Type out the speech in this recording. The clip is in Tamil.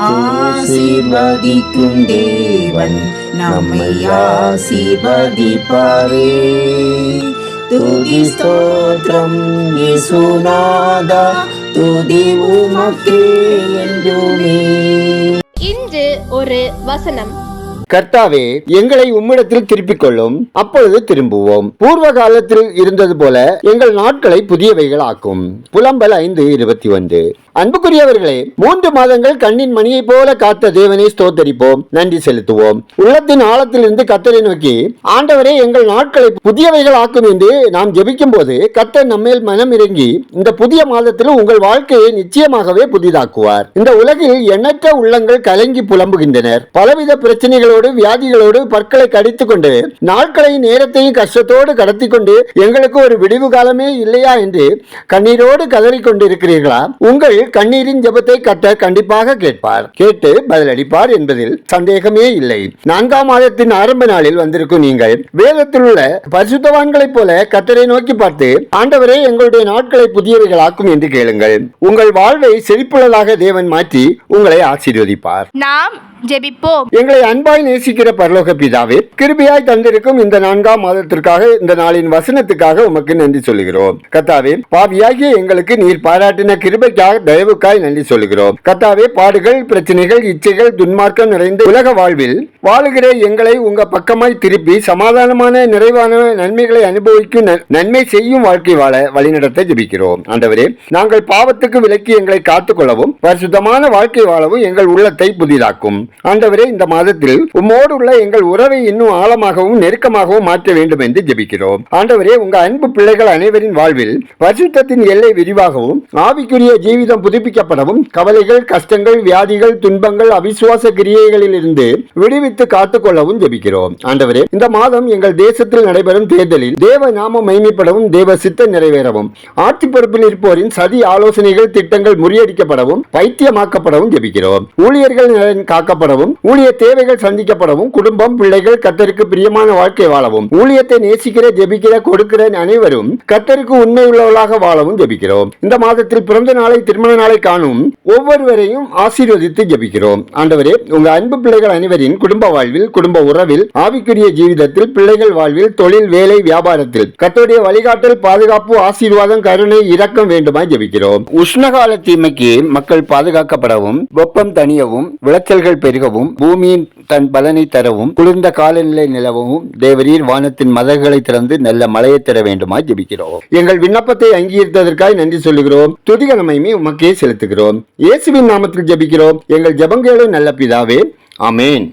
ஆசீர்வதிக்கும் தேவன் நம்மை ஆசீர்வதிப்பாரே. துதி ஸ்தோத்திரம் இயேசுநாதா, துதி உமக்கே என்றுமே. இன்று ஒரு வசனம். கர்த்தாவே, எங்களை உம்மிடத்தில் திருப்பிக் கொள்ளும், அப்பொழுது திரும்புவோம். பூர்வ காலத்தில் இருந்தது போல எங்கள் நாட்களை புதியவைகள் ஆக்கும். புலம்பல் 5:21. அன்புக்குரியவர்களே, 3 மாதங்கள் கண்ணின் மணியை போல காத்த தேவனை ஸ்தோத்தரிப்போம், நன்றி செலுத்துவோம். உள்ளத்தின் ஆழத்திலிருந்து கர்த்தரை நோக்கி, ஆண்டவரே எங்கள் நாட்களை புதியவைகள் ஆக்கும் என்று நாம் ஜெபிக்கும் போது கர்த்தர் நம்மேல் மனம் இறங்கி இந்த புதிய மாதத்தில் உங்கள் வாழ்க்கையை நிச்சயமாகவே புதிதாக்குவார். இந்த உலகில் எண்ணற்ற உள்ளங்கள் கலங்கி புலம்புகின்றனர். பலவித பிரச்சனைகளோடு, வியாதிகளோடு பற்களை கடித்துக் கொண்டு நாட்களையும் நேரத்தையும் கஷ்டத்தோடு கடத்தி கொண்டு எங்களுக்கு ஒரு விடிவு காலமே இல்லையா என்று கண்ணீரோடு கதறிக் கொண்டிருக்கிறீர்களா? உங்கள் கண்ணீரின் ஜெபத்தை கர்த்தர் கண்டிப்பாக கேட்பார், கேட்டு பதிலளிப்பார் என்பதில் சந்தேகமே இல்லை. 4ஆம் மாதத்தின் ஆரம்ப நாளில் வந்திருக்கும் நீங்கள் வேதத்தில் உள்ள பரிசுத்தவான்களைப் போல கர்த்தரை நோக்கி பார்த்து, ஆண்டவரே எங்களுடைய நாட்களை புதியவைகளாக்கும் என்று கேளுங்கள். உங்கள் வாழ்வை செழிப்புள்ளதாக தேவன் மாற்றி உங்களை ஆசீர்வதிப்பார். நாம் ஜெபிப்போம். எங்களை அன்பாய் நேசிக்கிற பரலோக பிதாவே, கிருபையாய் தந்திருக்கும் இந்த 4ஆம் மாதத்திற்காக, இந்த நாளின் வசனத்துக்காக உமக்கு நன்றி சொல்லுகிறோம். கர்த்தாவே, பாவியாகிய எங்களுக்கு நீர் பாராட்டின கிருபைக்காக, தயவுக்காய் நன்றி சொல்லுகிறோம். கர்த்தாவே, பாடுகள், பிரச்சனைகள், இச்சைகள், துன்மார்க்கம் நிறைந்த உலக வாழ்வில் வாழுகிற எங்களை உங்க பக்கமாய் திருப்பி சமாதானமான, நிறைவான நன்மைகளை அனுபவிக்கும், நன்மை செய்யும் வாழ்க்கை வாழ வழிநடத்த ஜெபிக்கிறோம். ஆண்டவரே, நாங்கள் பாவத்துக்கு விலக்கி எங்களை காத்துக்கொள்ளவும், பரிசுத்தமான வாழ்க்கை வாழவும் எங்கள் உள்ளத்தை புதிதாக்கும். ஆண்டவரே, இந்த மாதத்தில் உம்மோடு உள்ள எங்கள் உறவை இன்னும் ஆழமாகவும் நெருக்கமாகவும் மாற்ற வேண்டும் என்று ஜெபிக்கிறோம். ஆண்டவரே, உங்க அன்பு பிள்ளைகள் அனைவரின் வாழ்வில் பரிசுத்தத்தின் எல்லை விரிவாகவும், ஆவிக்குரிய ஜீவிதம் புதுப்பிக்கப்படவும், கவலைகள், கஷ்டங்கள், வியாதிகள், துன்பங்கள், அவிசுவாச கிரியைகளில் இருந்து விடுவித்து காத்துக்கொள்ளவும் ஜெபிக்கிறோம். ஆண்டவரே, இந்த மாதம் எங்கள் தேசத்தில் நடைபெறும் தேர்தலில் தேவ நாமம் மகிமைப்படவும், தேவ சித்தம் நிறைவேறவும், ஆட்சி பொறுப்பில் இருப்போரின் சதி ஆலோசனைகள், திட்டங்கள் முறியடிக்கப்படவும், பைத்தியமாக்கப்படவும் ஜெபிக்கிறோம். ஊழியர்கள் காக்கப்படவும், ஊழிய தேவைகள் சந்திக்கப்படவும், குடும்பம், பிள்ளைகள் கர்த்தருக்கு பிரியமான வாழ்க்கை வாழவும், ஊழியத்தை நேசிக்கிற, ஜெபிக்கிற, கொடுக்கிற அனைவரும் கர்த்தருக்கு உண்மை உள்ளவர்களாக வாழவும் ஜெபிக்கிறோம். இந்த மாதத்தில் பிறந்த நாளை, திருமண நாளை காணும் ஒவ்வொருவரையும் ஆசீர்வதித்து ஜெபிக்கிறோம். ஆண்டவரே, உங்க அன்பு பிள்ளைகள் அனைவரின் குடும்ப வாழ்வில், குடும்ப உறவில், ஆவிக்குரிய ஜீவிதத்தில், பிள்ளைகள் வாழ்வில், தொழில், வேலை, வியாபாரத்தில் கர்த்தருடைய வழிகாட்டல், பாதுகாப்பு, ஆசீர்வாதம், கருணை, இரக்கம் வேண்டுமாய் ஜெபிக்கிறோம். உஷ்ணகால தீமைக்கு மக்கள் பாதுகாக்கப்படவும், வெப்பம் தணியவும், விளைச்சல்கள் பெருகவும், பூமியின் தன் பலனை தரவும், குளிர்ந்த காலநிலை நிலவவும் தேவரீர் வானத்தின் மதகுகளை திறந்து நல்ல மழையை தர வேண்டுமாய் ஜெபிக்கிறோம். எங்கள் விண்ணப்பத்தை அங்கீகரித்ததற்காக நன்றி சொல்லுகிறோம். துதிக நன்மை உமக்கே செலுத்துகிறோம். இயேசுவின் நாமத்தில் ஜெபிக்கிறோம் எங்கள் ஜெபங்களை நல்ல பிதாவே, ஆமென்.